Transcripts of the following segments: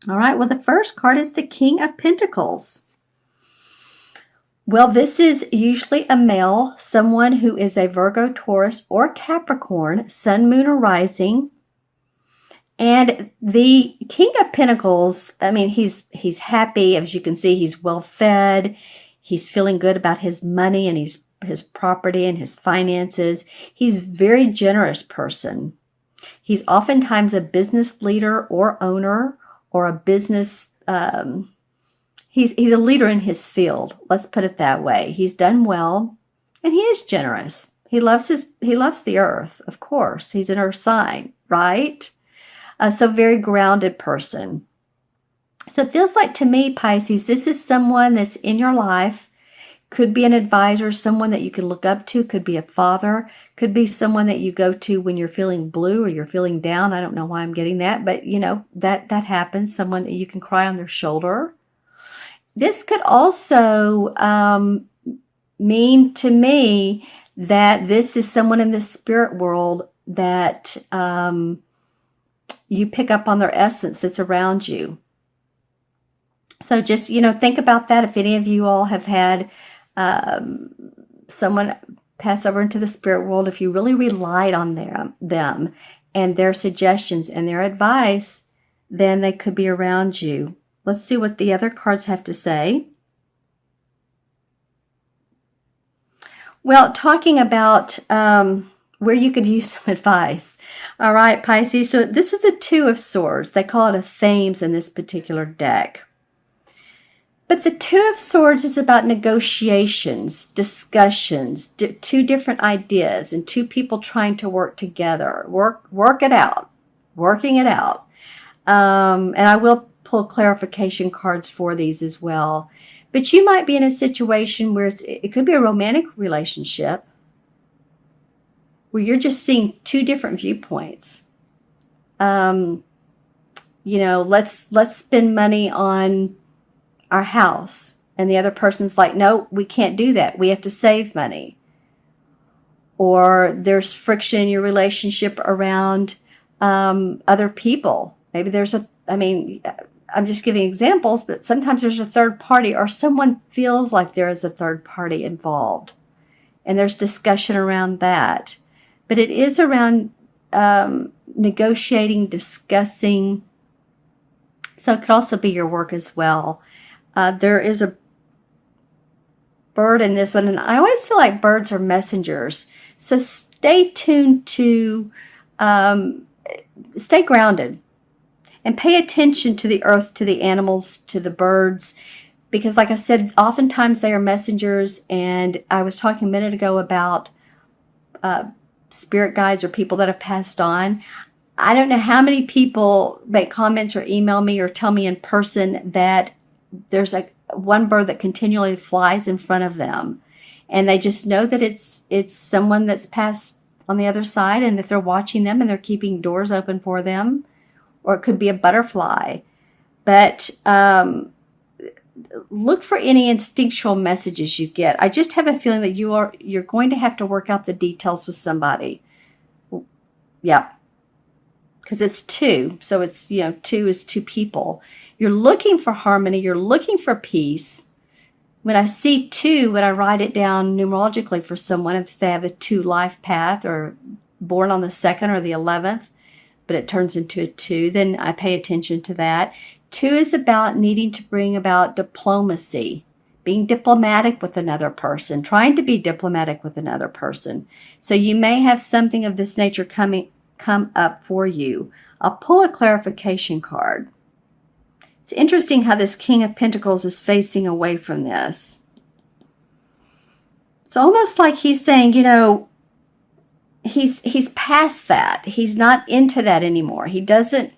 All right, well, the first card is the King of Pentacles. Well, this is usually a male, someone who is a Virgo, Taurus, or Capricorn, Sun, Moon, or Rising. And the King of Pentacles, I mean, he's happy. As you can see, he's well fed. He's feeling good about his money and his property and his finances. He's a very generous person. He's oftentimes a business leader or owner or a business he's a leader in his field. Let's put it that way. He's done well and he is generous. He loves the earth, of course. He's an earth sign, right? So very grounded person. So it feels like to me, Pisces, this is someone that's in your life. Could be an advisor, someone that you can look up to, could be a father, could be someone that you go to when you're feeling blue or you're feeling down. I don't know why I'm getting that, but you know, that happens, someone that you can cry on their shoulder. This could also mean to me that this is someone in the spirit world that you pick up on their essence that's around you. So just, think about that. If any of you all have had someone pass over into the spirit world, if you really relied on them and their suggestions and their advice, then they could be around you. Let's see what the other cards have to say. Well, talking about where you could use some advice. All right, Pisces. So this is a Two of Swords. They call it a Thames in this particular deck. But the Two of Swords is about negotiations, discussions, two different ideas, and two people trying to work together, work it out, working it out. And I will pull clarification cards for these as well. But you might be in a situation where it could be a romantic relationship where you're just seeing two different viewpoints. Let's spend money on our house, and the other person's like, no, we can't do that, we have to save money. Or there's friction in your relationship around other people. Maybe I'm just giving examples, but sometimes there's a third party, or someone feels like there is a third party involved, and there's discussion around that. But it is around negotiating, discussing. So it could also be your work as well. There is a bird in this one, and I always feel like birds are messengers. So stay tuned to, stay grounded and pay attention to the earth, to the animals, to the birds, because like I said, oftentimes they are messengers. And I was talking a minute ago about spirit guides or people that have passed on. I don't know how many people make comments or email me or tell me in person that there's one bird that continually flies in front of them, and they just know that it's someone that's passed on the other side, and that they're watching them and they're keeping doors open for them. Or it could be a butterfly. But look for any instinctual messages you get. I just have a feeling that you're going to have to work out the details with somebody. Yeah. Because it's two. So it's, two is two people. You're looking for harmony. You're looking for peace. When I see two, when I write it down numerologically for someone, if they have a 2 life path or born on the 2nd or the 11th, but it turns into a 2, then I pay attention to that. 2 is about needing to bring about diplomacy, being diplomatic with another person, trying to be diplomatic with another person. So you may have something of this nature come up for you. I'll pull a clarification card. It's interesting how this King of Pentacles is facing away from this. It's almost like he's saying, he's past that. He's not into that anymore. He doesn't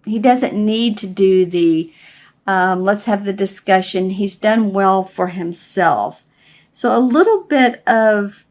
need to do the let's have the discussion. He's done well for himself. So a little bit of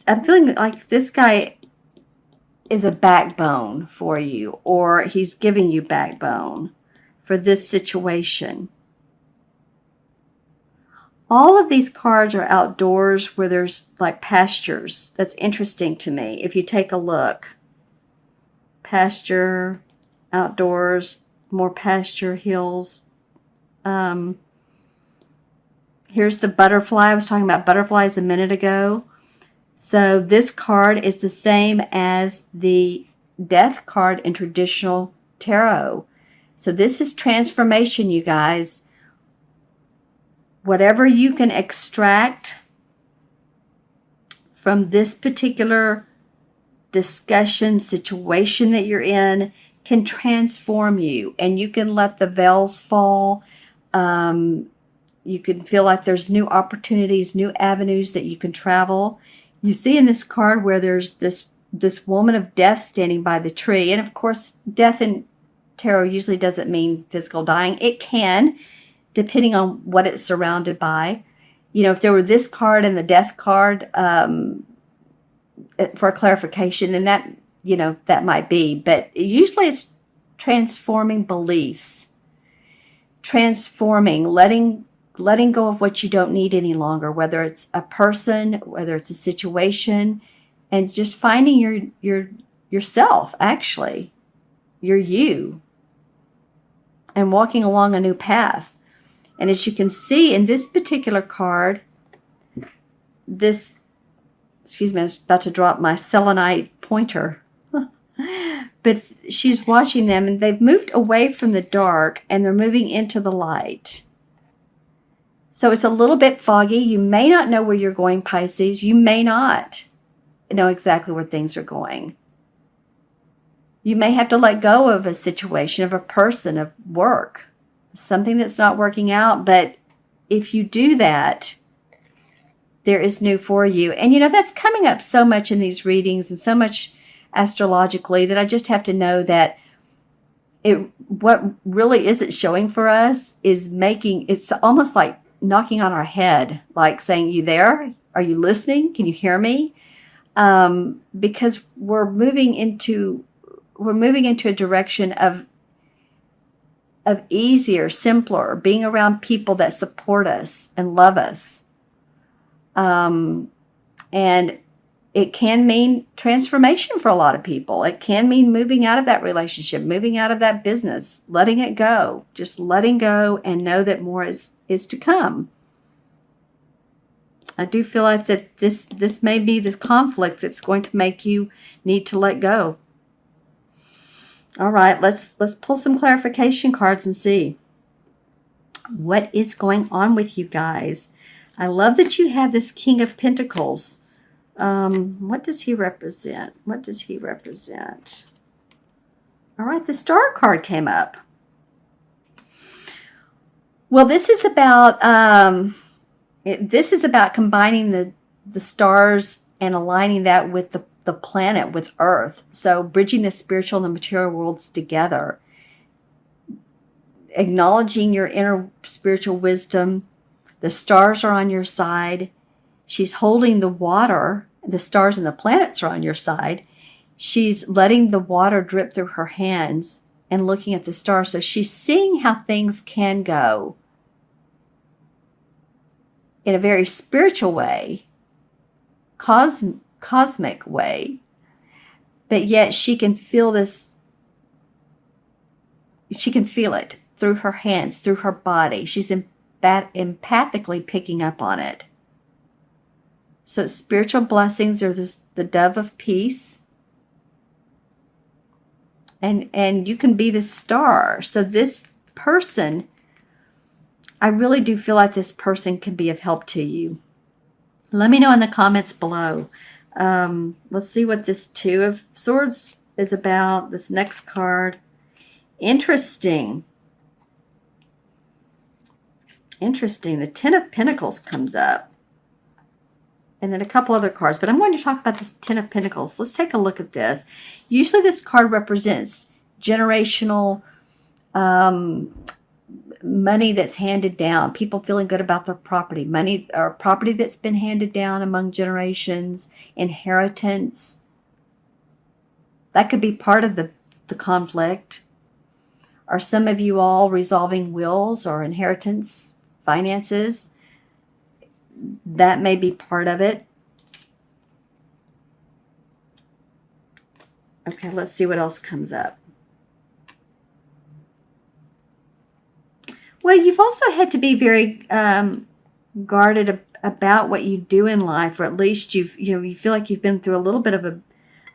I'm feeling like this guy is a backbone for you, or he's giving you backbone for this situation. All of these cards are outdoors where there's like pastures. That's interesting to me. If you take a look, pasture, outdoors, more pasture, hills. Here's the butterfly. I was talking about butterflies a minute ago. So this card is the same as the death card in traditional tarot. So this is transformation, you guys. Whatever you can extract from this particular discussion, situation that you're in, can transform you. And you can let the veils fall. You can feel like there's new opportunities, new avenues that you can travel. You see in this card where there's this woman of death standing by the tree. And of course, death in tarot usually doesn't mean physical dying. It can, depending on what it's surrounded by. You know, if there were this card and the death card for a clarification, then that, you know, that might be. But usually it's transforming beliefs, transforming, letting go of what you don't need any longer, whether it's a person, whether it's a situation, and just finding yourself, actually, you, and walking along a new path. And as you can see in this particular card, excuse me, I was about to drop my selenite pointer. But she's watching them, and they've moved away from the dark, and they're moving into the light. So it's a little bit foggy. You may not know where you're going, Pisces. You may not know exactly where things are going. You may have to let go of a situation, of a person, of work, something that's not working out. But if you do that, there is new for you. And, you know, that's coming up so much in these readings and so much astrologically that I just have to know that what really isn't showing for us is it's almost like knocking on our head, like saying, you there? Are you listening? Can you hear me? Because we're moving into a direction of easier, simpler, being around people that support us and love us. And it can mean transformation for a lot of people. It can mean moving out of that relationship, moving out of that business, letting it go, just letting go and know that more is to come. I do feel like that this may be the conflict that's going to make you need to let go. All right, let's pull some clarification cards and see what is going on with you guys. I love that you have this King of Pentacles. What does he represent? What does he represent? All right, the Star card came up. Well, this is about combining the stars and aligning that with the planet, with Earth. So bridging the spiritual and the material worlds together. Acknowledging your inner spiritual wisdom. The stars are on your side. She's holding the water. The stars and the planets are on your side. She's letting the water drip through her hands and looking at the stars. So she's seeing how things can go in a very spiritual way, cosmic way. But yet she can feel this. She can feel it through her hands, through her body. She's empathically picking up on it. So spiritual blessings are the dove of peace. And you can be the star. So this person, I really do feel like this person can be of help to you. Let me know in the comments below. Let's see what this Two of Swords is about. This next card. Interesting. Interesting. The Ten of Pentacles comes up. And then a couple other cards. But I'm going to talk about this Ten of Pentacles. Let's take a look at this. Usually this card represents generational money that's handed down. People feeling good about their property. Money or property that's been handed down among generations. Inheritance. That could be part of the conflict. Are some of you all resolving wills or inheritance, finances? That may be part of it. Okay, let's see what else comes up. Well, you've also had to be very guarded about what you do in life, or at least you feel like you've been through a little bit of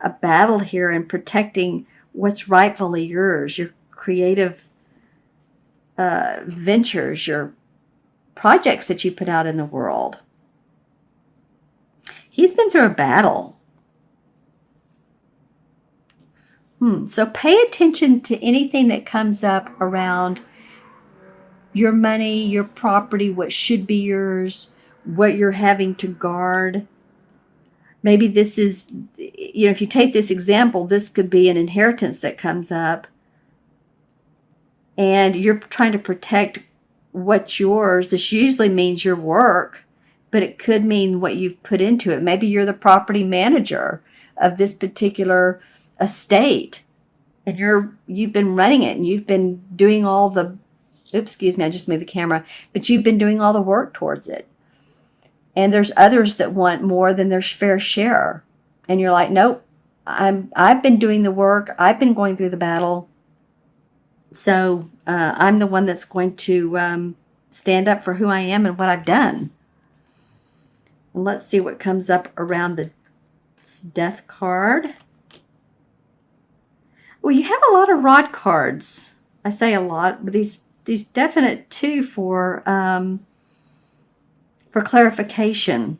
a battle here in protecting what's rightfully yours, your creative ventures, your projects that you put out in the world. He's been through a battle. So pay attention to anything that comes up around your money, your property, what should be yours, what you're having to guard. Maybe this is, if you take this example, this could be an inheritance that comes up, and you're trying to protect what's yours. This usually means your work, but it could mean what you've put into it. Maybe you're the property manager of this particular estate, and you've been running it, and you've been doing all the, excuse me, I just moved the camera, but you've been doing all the work towards it. And there's others that want more than their fair share. And you're like, nope, I've been doing the work. I've been going through the battle. So I'm the one that's going to stand up for who I am and what I've done. And let's see what comes up around the death card. Well, you have a lot of rod cards. I say a lot, but these definite two for clarification.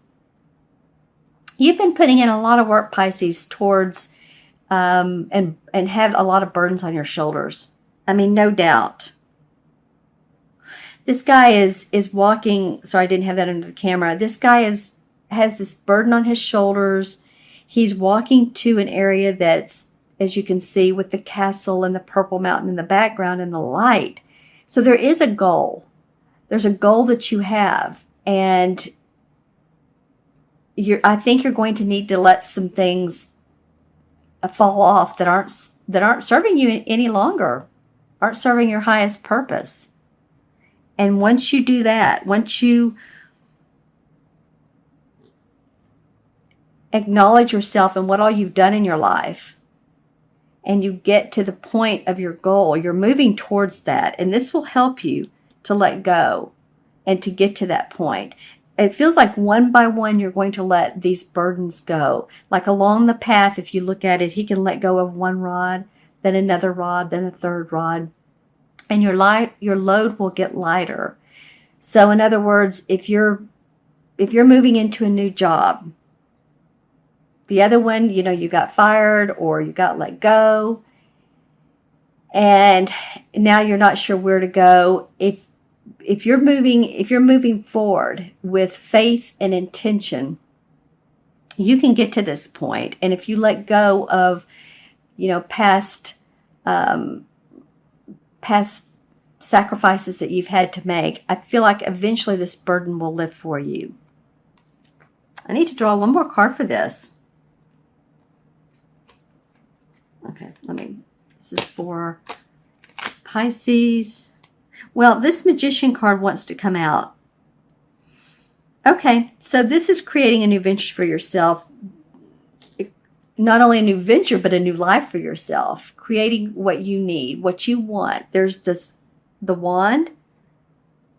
You've been putting in a lot of work, Pisces, towards and have a lot of burdens on your shoulders. I mean, no doubt. This guy is walking. Sorry, I didn't have that under the camera. This guy has this burden on his shoulders. He's walking to an area that's, as you can see, with the castle and the purple mountain in the background and the light. So there is a goal. There's a goal that you have, and I think you're going to need to let some things fall off that aren't serving you any longer, aren't serving your highest purpose. And once you do that, once you acknowledge yourself and what all you've done in your life, and you get to the point of your goal, you're moving towards that. And this will help you to let go and to get to that point. It feels like one by one, you're going to let these burdens go. Like along the path, if you look at it, he can let go of one rod, then another rod, then a third rod. And your load will get lighter. So in other words, if you're moving into a new job, the other one, you got fired or you got let go, and now you're not sure where to go. If you're moving forward with faith and intention, you can get to this point. And if you let go of, past sacrifices that you've had to make, I feel like eventually this burden will lift for you. I need to draw one more card for this. Okay, this is for Pisces. Well, this Magician card wants to come out. Okay, so this is creating a new venture for yourself. Not only a new venture, but a new life for yourself. Creating what you need, what you want. There's the wand,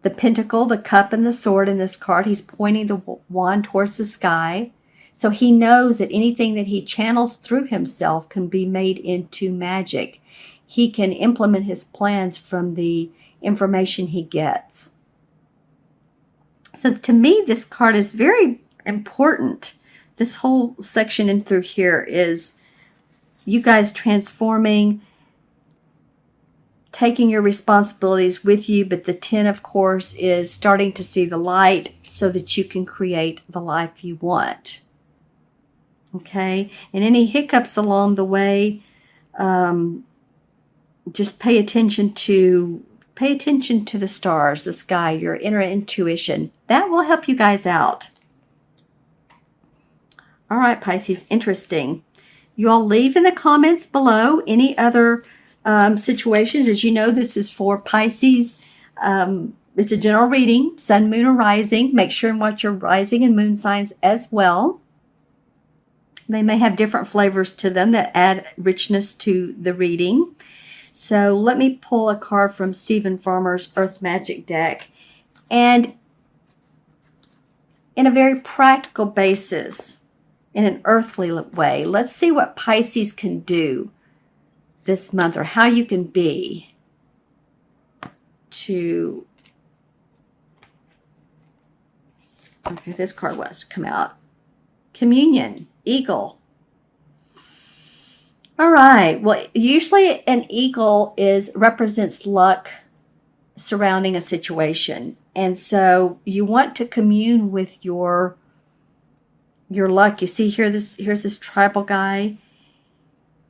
the pentacle, the cup, and the sword in this card. He's pointing the wand towards the sky. So he knows that anything that he channels through himself can be made into magic. He can implement his plans from the information he gets. So to me, this card is very important. This whole section in through here is you guys transforming, taking your responsibilities with you, but the 10, of course, is starting to see the light so that you can create the life you want. Okay, and any hiccups along the way, just pay attention to the stars, the sky, your inner intuition. That will help you guys out. All right, Pisces, interesting. You all leave in the comments below any other situations. As you know, this is for Pisces. It's a general reading, sun, moon, or rising. Make sure and watch your rising and moon signs as well. They may have different flavors to them that add richness to the reading. So let me pull a card from Stephen Farmer's Earth Magic deck. And in a very practical basis, in an earthly way, let's see what Pisces can do this month, or how you can be to... Okay, this card was to come out. Communion, eagle. All right. Well, usually an eagle represents luck surrounding a situation. And so you want to commune with your luck. You see here, here's this tribal guy,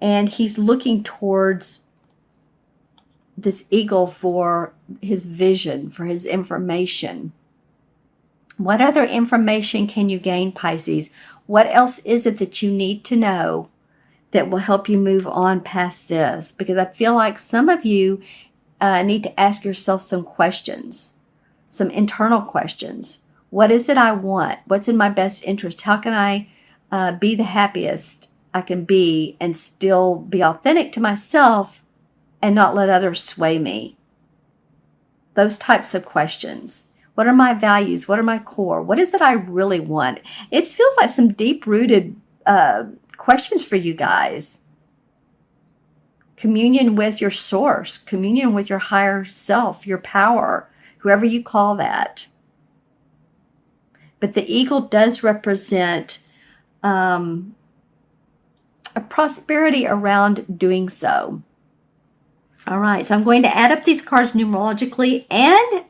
and he's looking towards this eagle for his vision, for his information. What other information can you gain, Pisces? What else is it that you need to know that will help you move on past this? Because I feel like some of you need to ask yourself some questions, some internal questions. What is it I want? What's in my best interest? How can I be the happiest I can be and still be authentic to myself and not let others sway me? Those types of questions. What are my values? What are my core? What is it I really want? It feels like some deep-rooted questions for you guys. Communion with your source, communion with your higher self, your power, whoever you call that. But the eagle does represent a prosperity around doing so. All right, so I'm going to add up these cards numerologically and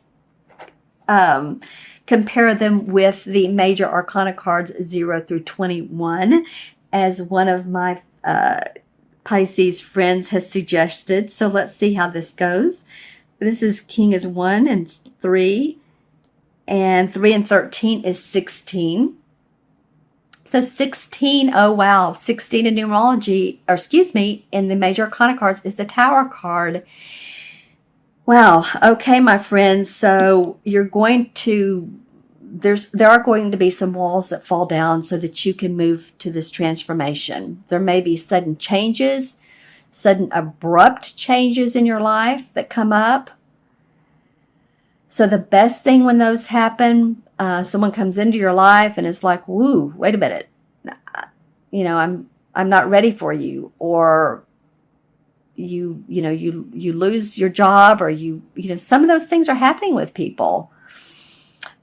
compare them with the major arcana cards 0 through 21, as one of my Pisces friends has suggested. So let's see how this goes. This is King is 1 and 3, and 3 and 13 is 16. So 16, oh wow, 16 in numerology, or excuse me, in the major arcana cards is the Tower card. Wow, okay, my friends, so you're going to, there are going to be some walls that fall down so that you can move to this transformation. There may be sudden changes, sudden abrupt changes in your life that come up. So the best thing when those happen, someone comes into your life and is like, woo, wait a minute, you know, I'm not ready for you, or you lose your job, or some of those things are happening with people.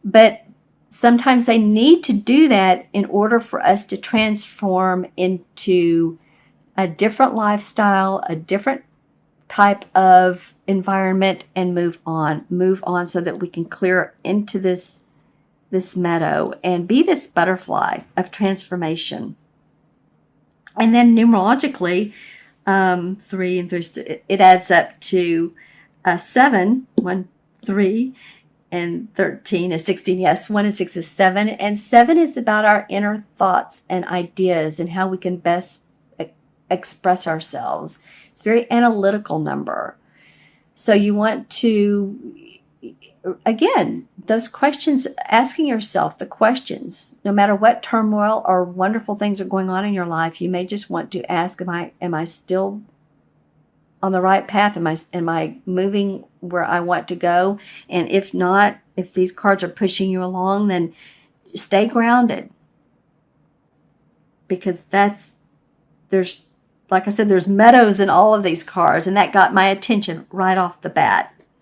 But sometimes they need to do that in order for us to transform into a different lifestyle, a different type of environment, and move on so that we can clear into this meadow and be this butterfly of transformation. And then numerologically, 3 and 3, it adds up to 7, 1, 3, and 13 is 16. Yes, 1 and 6 is 7. And 7 is about our inner thoughts and ideas and how we can best express ourselves. It's a very analytical number. So you want to, again, those questions, asking yourself the questions, no matter what turmoil or wonderful things are going on in your life, you may just want to ask, am I still on the right path? Am I moving where I want to go? And if not, if these cards are pushing you along, then stay grounded. Because like I said, there's meadows in all of these cards, and that got my attention right off the bat.